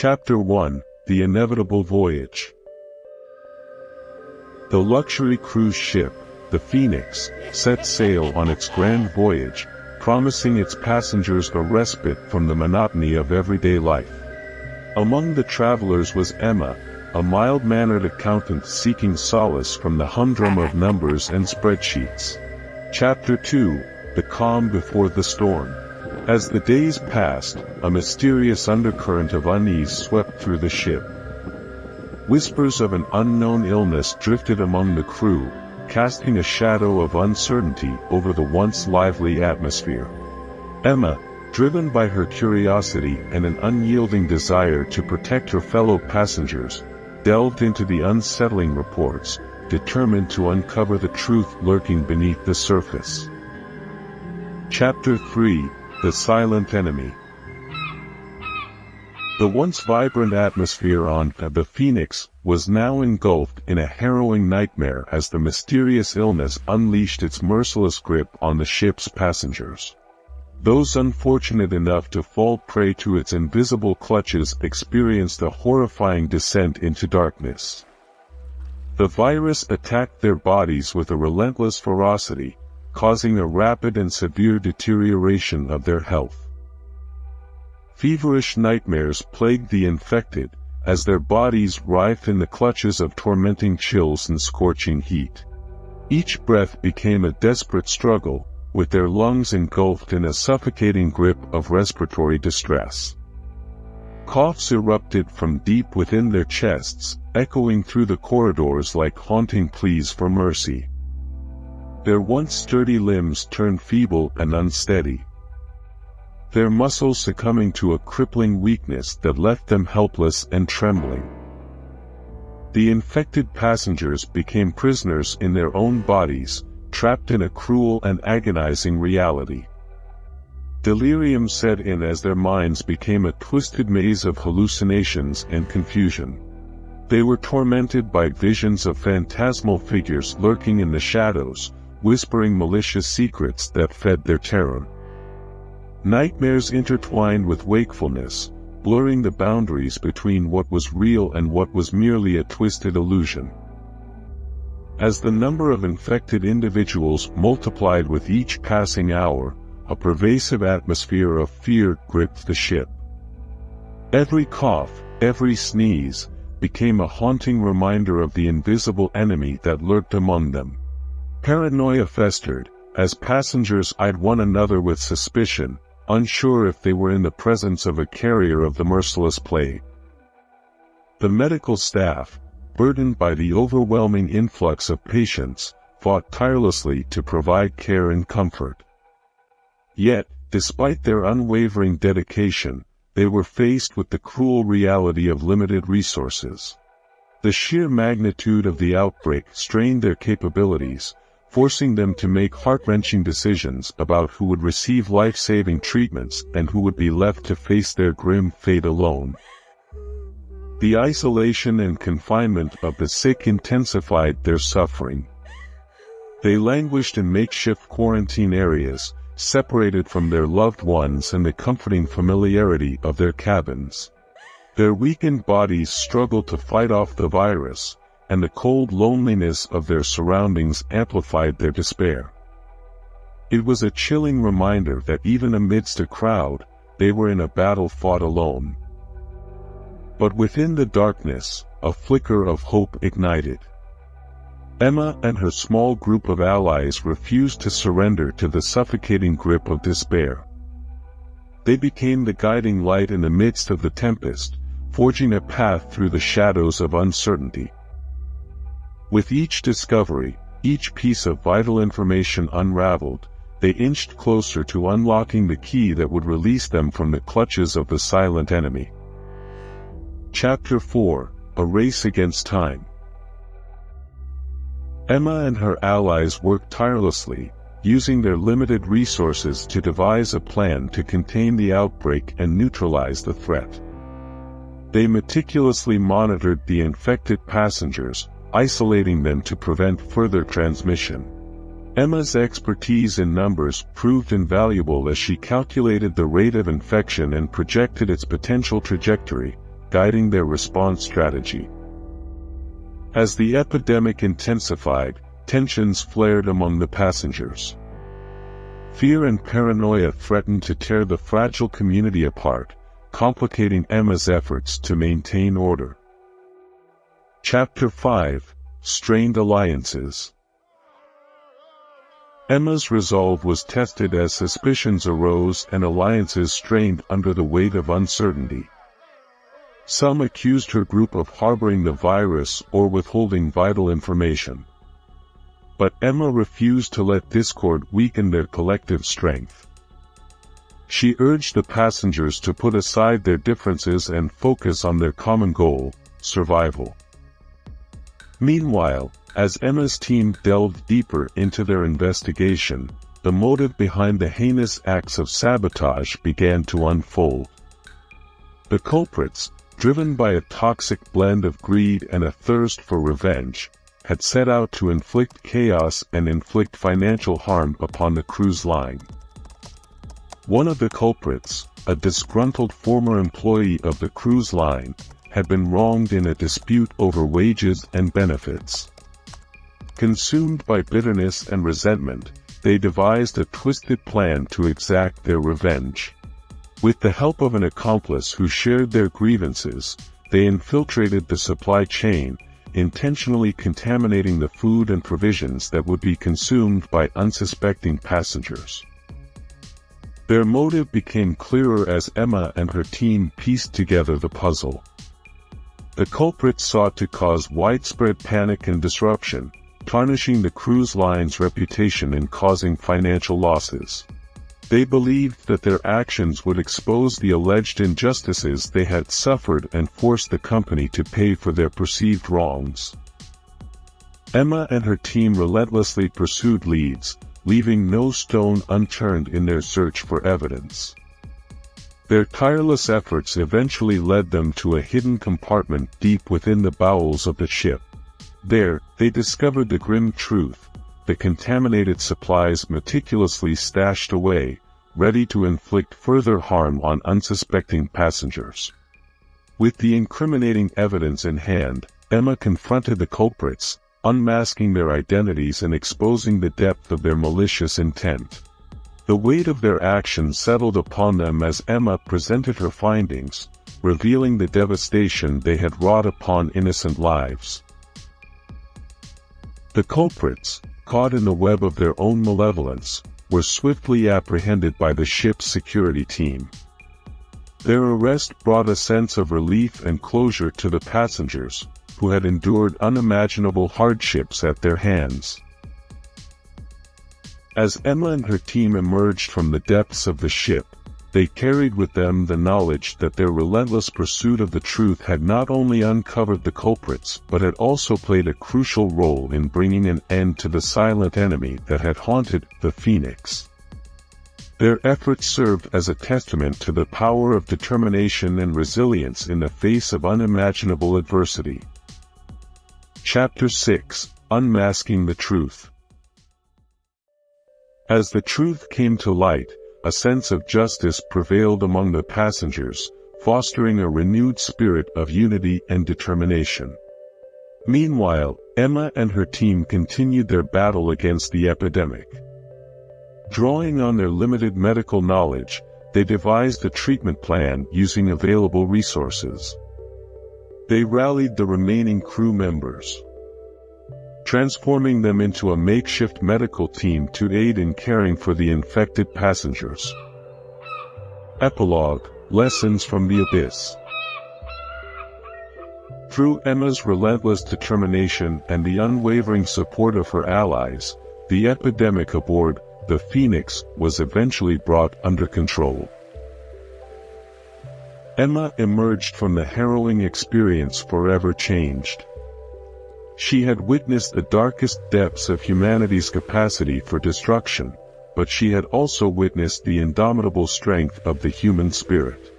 Chapter 1: The Inevitable Voyage. The luxury cruise ship, the Phoenix, set sail on its grand voyage, promising its passengers a respite from the monotony of everyday life. Among the travelers was Emma, a mild-mannered accountant seeking solace from the humdrum of numbers and spreadsheets. Chapter 2: The Calm Before the Storm. As the days passed, a mysterious undercurrent of unease swept through the ship. Whispers of an unknown illness drifted among the crew, casting a shadow of uncertainty over the once lively atmosphere. Emma, driven by her curiosity and an unyielding desire to protect her fellow passengers, delved into the unsettling reports, determined to uncover the truth lurking beneath the surface. Chapter 3: The Silent Enemy. The once vibrant atmosphere on the Phoenix was now engulfed in a harrowing nightmare as the mysterious illness unleashed its merciless grip on the ship's passengers. Those unfortunate enough to fall prey to its invisible clutches experienced a horrifying descent into darkness. The virus attacked their bodies with a relentless ferocity, causing a rapid and severe deterioration of their health. Feverish nightmares plagued the infected, as their bodies writhed in the clutches of tormenting chills and scorching heat. Each breath became a desperate struggle, with their lungs engulfed in a suffocating grip of respiratory distress. Coughs erupted from deep within their chests, echoing through the corridors like haunting pleas for mercy. Their once sturdy limbs turned feeble and unsteady, their muscles succumbing to a crippling weakness that left them helpless and trembling. The infected passengers became prisoners in their own bodies, trapped in a cruel and agonizing reality. Delirium set in as their minds became a twisted maze of hallucinations and confusion. They were tormented by visions of phantasmal figures lurking in the shadows, whispering malicious secrets that fed their terror. Nightmares intertwined with wakefulness, blurring the boundaries between what was real and what was merely a twisted illusion. As the number of infected individuals multiplied with each passing hour, a pervasive atmosphere of fear gripped the ship. Every cough, every sneeze, became a haunting reminder of the invisible enemy that lurked among them. Paranoia festered, as passengers eyed one another with suspicion, unsure if they were in the presence of a carrier of the merciless plague. The medical staff, burdened by the overwhelming influx of patients, fought tirelessly to provide care and comfort. Yet, despite their unwavering dedication, they were faced with the cruel reality of limited resources. The sheer magnitude of the outbreak strained their capabilities, forcing them to make heart-wrenching decisions about who would receive life-saving treatments and who would be left to face their grim fate alone. The isolation and confinement of the sick intensified their suffering. They languished in makeshift quarantine areas, separated from their loved ones and the comforting familiarity of their cabins. Their weakened bodies struggled to fight off the virus, and the cold loneliness of their surroundings amplified their despair. It was a chilling reminder that even amidst a crowd, they were in a battle fought alone. But within the darkness, a flicker of hope ignited. Emma and her small group of allies refused to surrender to the suffocating grip of despair. They became the guiding light in the midst of the tempest, forging a path through the shadows of uncertainty. With each discovery, each piece of vital information unraveled, they inched closer to unlocking the key that would release them from the clutches of the silent enemy. Chapter 4: A Race Against Time. Emma and her allies worked tirelessly, using their limited resources to devise a plan to contain the outbreak and neutralize the threat. They meticulously monitored the infected passengers, isolating them to prevent further transmission. Emma's expertise in numbers proved invaluable as she calculated the rate of infection and projected its potential trajectory, guiding their response strategy. As the epidemic intensified, tensions flared among the passengers. Fear and paranoia threatened to tear the fragile community apart, complicating Emma's efforts to maintain order. Chapter 5: Strained Alliances. Emma's resolve was tested as suspicions arose and alliances strained under the weight of uncertainty. Some accused her group of harboring the virus or withholding vital information. But Emma refused to let discord weaken their collective strength. She urged the passengers to put aside their differences and focus on their common goal, survival. Meanwhile, as Emma's team delved deeper into their investigation, the motive behind the heinous acts of sabotage began to unfold. The culprits, driven by a toxic blend of greed and a thirst for revenge, had set out to inflict chaos and inflict financial harm upon the cruise line. One of the culprits, a disgruntled former employee of the cruise line, had been wronged in a dispute over wages and benefits. Consumed by bitterness and resentment, they devised a twisted plan to exact their revenge. With the help of an accomplice who shared their grievances, they infiltrated the supply chain, intentionally contaminating the food and provisions that would be consumed by unsuspecting passengers. Their motive became clearer as Emma and her team pieced together the puzzle. The culprits sought to cause widespread panic and disruption, tarnishing the cruise line's reputation and causing financial losses. They believed that their actions would expose the alleged injustices they had suffered and force the company to pay for their perceived wrongs. Emma and her team relentlessly pursued leads, leaving no stone unturned in their search for evidence. Their tireless efforts eventually led them to a hidden compartment deep within the bowels of the ship. There, they discovered the grim truth: the contaminated supplies meticulously stashed away, ready to inflict further harm on unsuspecting passengers. With the incriminating evidence in hand, Emma confronted the culprits, unmasking their identities and exposing the depth of their malicious intent. The weight of their actions settled upon them as Emma presented her findings, revealing the devastation they had wrought upon innocent lives. The culprits, caught in the web of their own malevolence, were swiftly apprehended by the ship's security team. Their arrest brought a sense of relief and closure to the passengers, who had endured unimaginable hardships at their hands. As Emma and her team emerged from the depths of the ship, they carried with them the knowledge that their relentless pursuit of the truth had not only uncovered the culprits but had also played a crucial role in bringing an end to the silent enemy that had haunted the Phoenix. Their efforts served as a testament to the power of determination and resilience in the face of unimaginable adversity. Chapter 6: Unmasking the Truth. As the truth came to light, a sense of justice prevailed among the passengers, fostering a renewed spirit of unity and determination. Meanwhile, Emma and her team continued their battle against the epidemic. Drawing on their limited medical knowledge, they devised a treatment plan using available resources. They rallied the remaining crew members, transforming them into a makeshift medical team to aid in caring for the infected passengers. Epilogue: Lessons from the Abyss. Through Emma's relentless determination and the unwavering support of her allies, the epidemic aboard the Phoenix was eventually brought under control. Emma emerged from the harrowing experience forever changed. She had witnessed the darkest depths of humanity's capacity for destruction, but she had also witnessed the indomitable strength of the human spirit.